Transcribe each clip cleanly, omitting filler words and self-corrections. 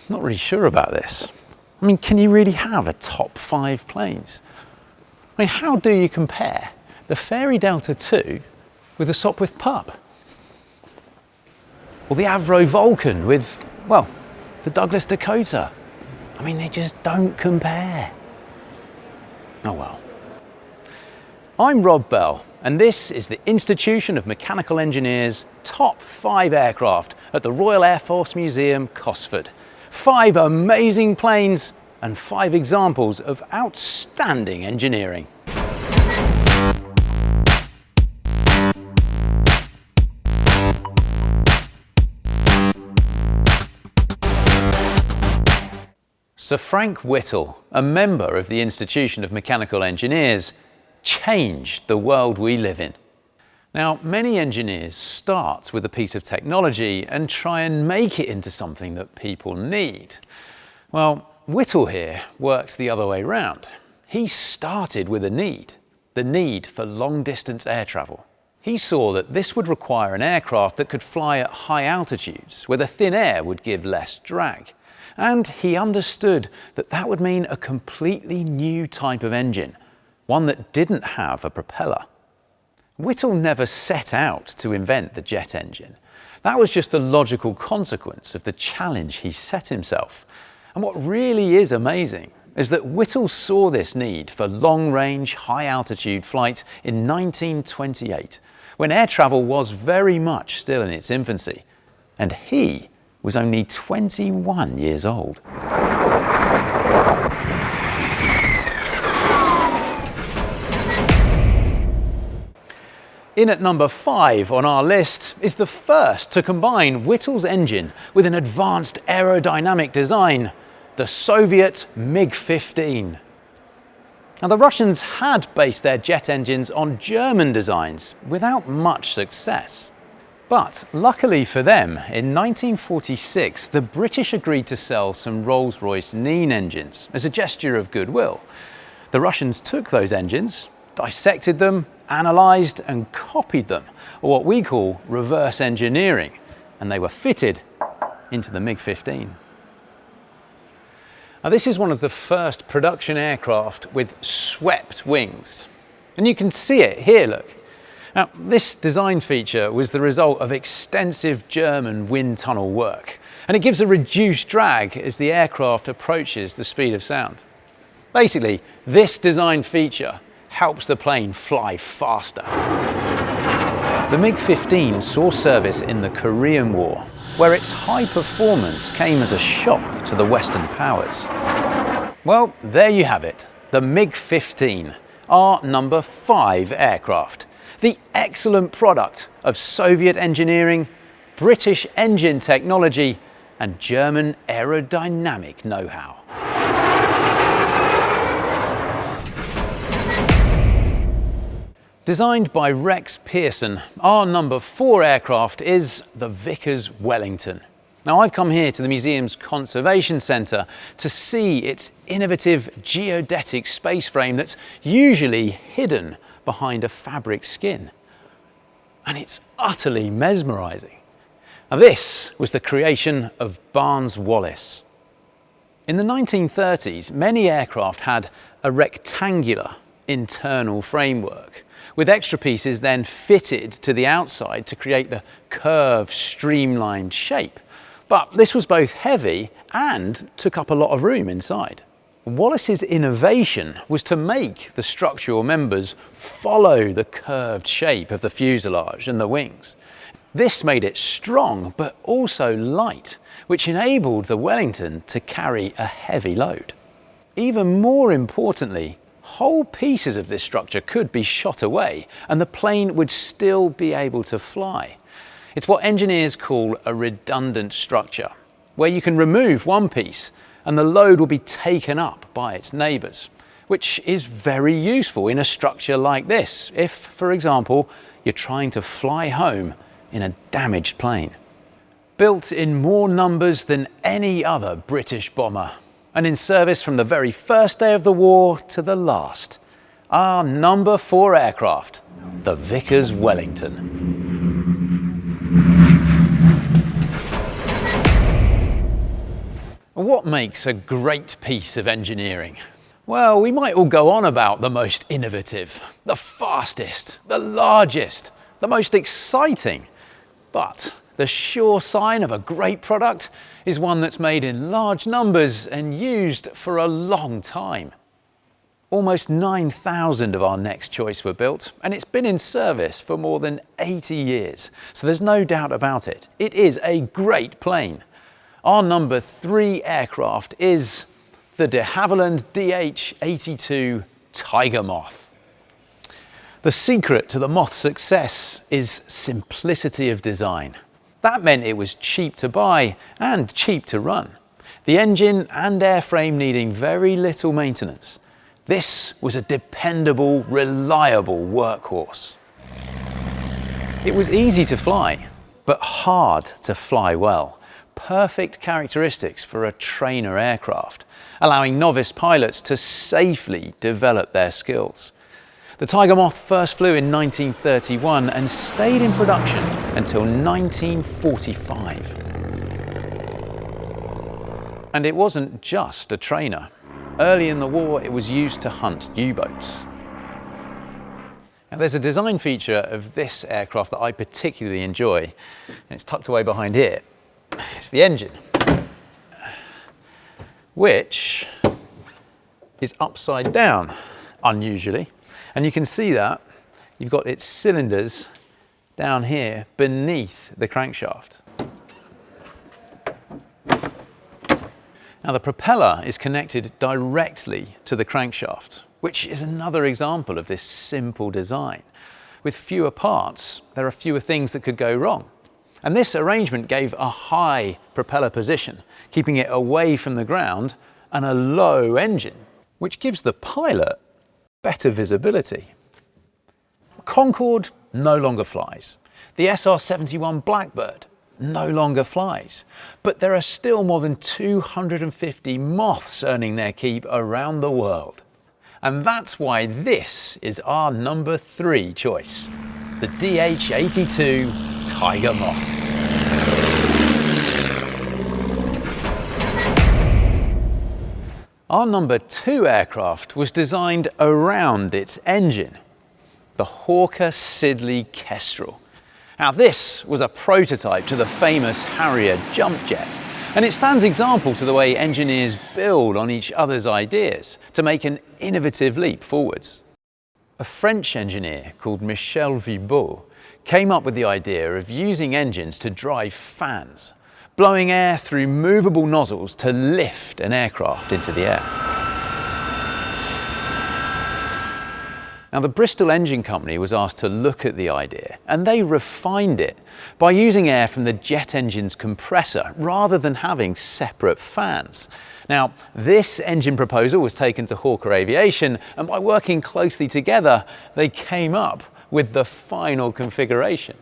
not really sure about this. I mean, can you really have a top 5 planes? I mean, how do you compare the Fairy Delta II with the Sopwith Pup? Or the Avro Vulcan with, well, the Douglas Dakota? I mean, they just don't compare. Oh well. I'm Rob Bell, and this is the Institution of Mechanical Engineers' top 5 aircraft at the Royal Air Force Museum, Cosford. 5 amazing planes and 5 examples of outstanding engineering. Sir Frank Whittle, a member of the Institution of Mechanical Engineers, changed the world we live in. Now, many engineers start with a piece of technology and try and make it into something that people need. Well, Whittle here worked the other way round. He started with a need, the need for long-distance air travel. He saw that this would require an aircraft that could fly at high altitudes, where the thin air would give less drag. And he understood that that would mean a completely new type of engine, one that didn't have a propeller. Whittle never set out to invent the jet engine. That was just the logical consequence of the challenge he set himself. And what really is amazing is that Whittle saw this need for long-range, high-altitude flight in 1928, when air travel was very much still in its infancy, and he was only 21 years old. In at number 5 on our list is the first to combine Whittle's engine with an advanced aerodynamic design, the Soviet MiG-15. Now, the Russians had based their jet engines on German designs without much success. But luckily for them, in 1946, the British agreed to sell some Rolls-Royce Nene engines as a gesture of goodwill. The Russians took those engines, dissected them, analysed and copied them, or what we call reverse engineering, and they were fitted into the MiG-15. Now, this is one of the first production aircraft with swept wings. And you can see it here, look. Now, this design feature was the result of extensive German wind tunnel work, and it gives a reduced drag as the aircraft approaches the speed of sound. Basically, this design feature helps the plane fly faster. The MiG-15 saw service in the Korean War, where its high performance came as a shock to the Western powers. Well, there you have it, the MiG-15, our number 5 aircraft. The excellent product of Soviet engineering, British engine technology, and German aerodynamic know-how. Designed by Rex Pearson, our number 4 aircraft is the Vickers Wellington. Now, I've come here to the museum's Conservation Centre to see its innovative geodetic space frame that's usually hidden behind a fabric skin. And it's utterly mesmerising. Now, this was the creation of Barnes Wallis. In the 1930s, many aircraft had a rectangular internal framework, with extra pieces then fitted to the outside to create the curved, streamlined shape. But this was both heavy and took up a lot of room inside. Wallis's innovation was to make the structural members follow the curved shape of the fuselage and the wings. This made it strong but also light, which enabled the Wellington to carry a heavy load. Even more importantly, whole pieces of this structure could be shot away and the plane would still be able to fly. It's what engineers call a redundant structure, where you can remove one piece and the load will be taken up by its neighbours, which is very useful in a structure like this, if, for example, you're trying to fly home in a damaged plane. Built in more numbers than any other British bomber, and in service from the very first day of the war to the last, our number 4 aircraft, the Vickers Wellington. What makes a great piece of engineering? Well, we might all go on about the most innovative, the fastest, the largest, the most exciting, but the sure sign of a great product is one that's made in large numbers and used for a long time. Almost 9,000 of our Next Choice were built, and it's been in service for more than 80 years, so there's no doubt about it. It is a great plane. Our number 3 aircraft is the de Havilland DH-82 Tiger Moth. The secret to the Moth's success is simplicity of design. That meant it was cheap to buy and cheap to run. The engine and airframe needing very little maintenance. This was a dependable, reliable workhorse. It was easy to fly, but hard to fly well. Perfect characteristics for a trainer aircraft, allowing novice pilots to safely develop their skills. The Tiger Moth first flew in 1931 and stayed in production until 1945. And it wasn't just a trainer. Early in the war, it was used to hunt U-boats. Now, there's a design feature of this aircraft that I particularly enjoy, and it's tucked away behind here. It's the engine, which is upside down, unusually. And you can see that you've got its cylinders down here beneath the crankshaft. Now, the propeller is connected directly to the crankshaft, which is another example of this simple design. With fewer parts, there are fewer things that could go wrong. And this arrangement gave a high propeller position, keeping it away from the ground, and a low engine, which gives the pilot better visibility. Concorde no longer flies. The SR-71 Blackbird no longer flies, but there are still more than 250 Moths earning their keep around the world. And that's why this is our number 3 choice, the DH-82 Tiger Moth. Our number 2 aircraft was designed around its engine, the Hawker Siddeley Kestrel. Now, this was a prototype to the famous Harrier jump jet, and it stands example to the way engineers build on each other's ideas to make an innovative leap forwards. A French engineer called Michel Vibeau came up with the idea of using engines to drive fans, blowing air through movable nozzles to lift an aircraft into the air. Now, the Bristol Engine Company was asked to look at the idea, and they refined it by using air from the jet engine's compressor rather than having separate fans. Now, this engine proposal was taken to Hawker Aviation, and by working closely together, they came up with the final configuration.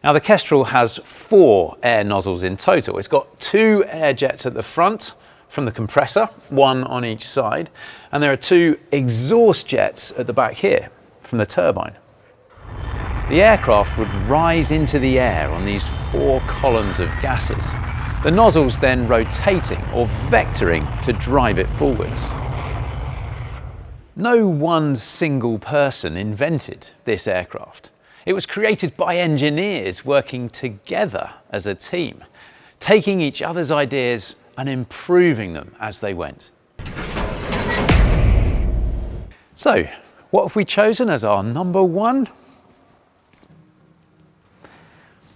Now, the Kestrel has 4 air nozzles in total. It's got 2 air jets at the front from the compressor, 1 on each side, and there are 2 exhaust jets at the back here from the turbine. The aircraft would rise into the air on these 4 columns of gases, the nozzles then rotating or vectoring to drive it forwards. No one single person invented this aircraft. It was created by engineers working together as a team, taking each other's ideas and improving them as they went. So, what have we chosen as our number 1?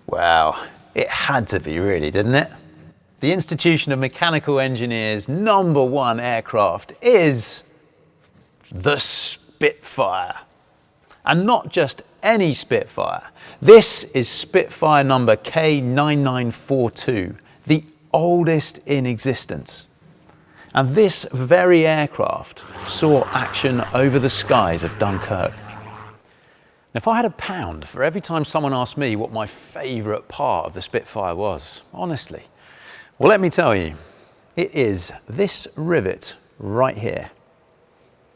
Well, it had to be really, didn't it? The Institution of Mechanical Engineers' number 1 aircraft is the Spitfire. And not just any Spitfire. This is Spitfire number K9942, the oldest in existence. And this very aircraft saw action over the skies of Dunkirk. Now, if I had £1 for every time someone asked me what my favourite part of the Spitfire was, honestly, well, let me tell you, it is this rivet right here.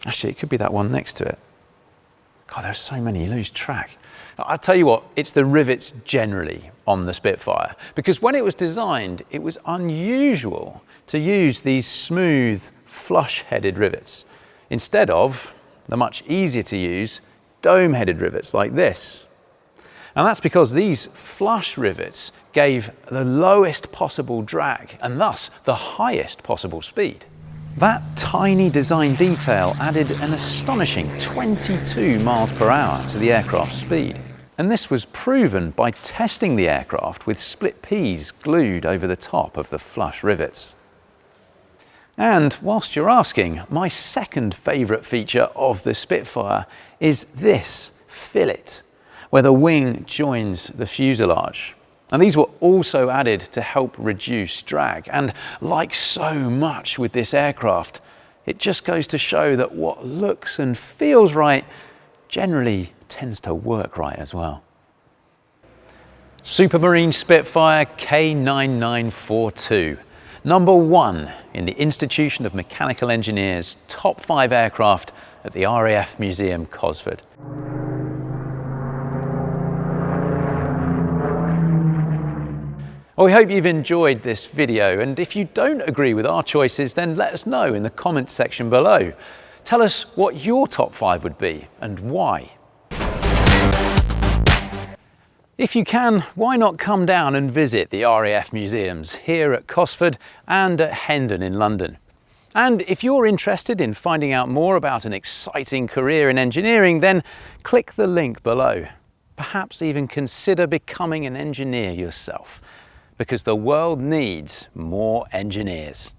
Actually, it could be that one next to it. God, there's so many, you lose track. I'll tell you what, it's the rivets generally on the Spitfire, because when it was designed, it was unusual to use these smooth, flush-headed rivets, instead of the much easier to use dome-headed rivets like this. And that's because these flush rivets gave the lowest possible drag and thus the highest possible speed. That tiny design detail added an astonishing 22 miles per hour to the aircraft's speed. And this was proven by testing the aircraft with split peas glued over the top of the flush rivets. And whilst you're asking, my second favourite feature of the Spitfire is this fillet, where the wing joins the fuselage. And these were also added to help reduce drag. And like so much with this aircraft, it just goes to show that what looks and feels right generally tends to work right as well. Supermarine Spitfire K9942, number 1 in the Institution of Mechanical Engineers' top 5 aircraft at the RAF Museum, Cosford. Well, we hope you've enjoyed this video, and if you don't agree with our choices, then let us know in the comments section below. Tell us what your top 5 would be and why. If you can, why not come down and visit the RAF museums here at Cosford and at Hendon in London. And if you're interested in finding out more about an exciting career in engineering, then click the link below. Perhaps even consider becoming an engineer yourself, because the world needs more engineers.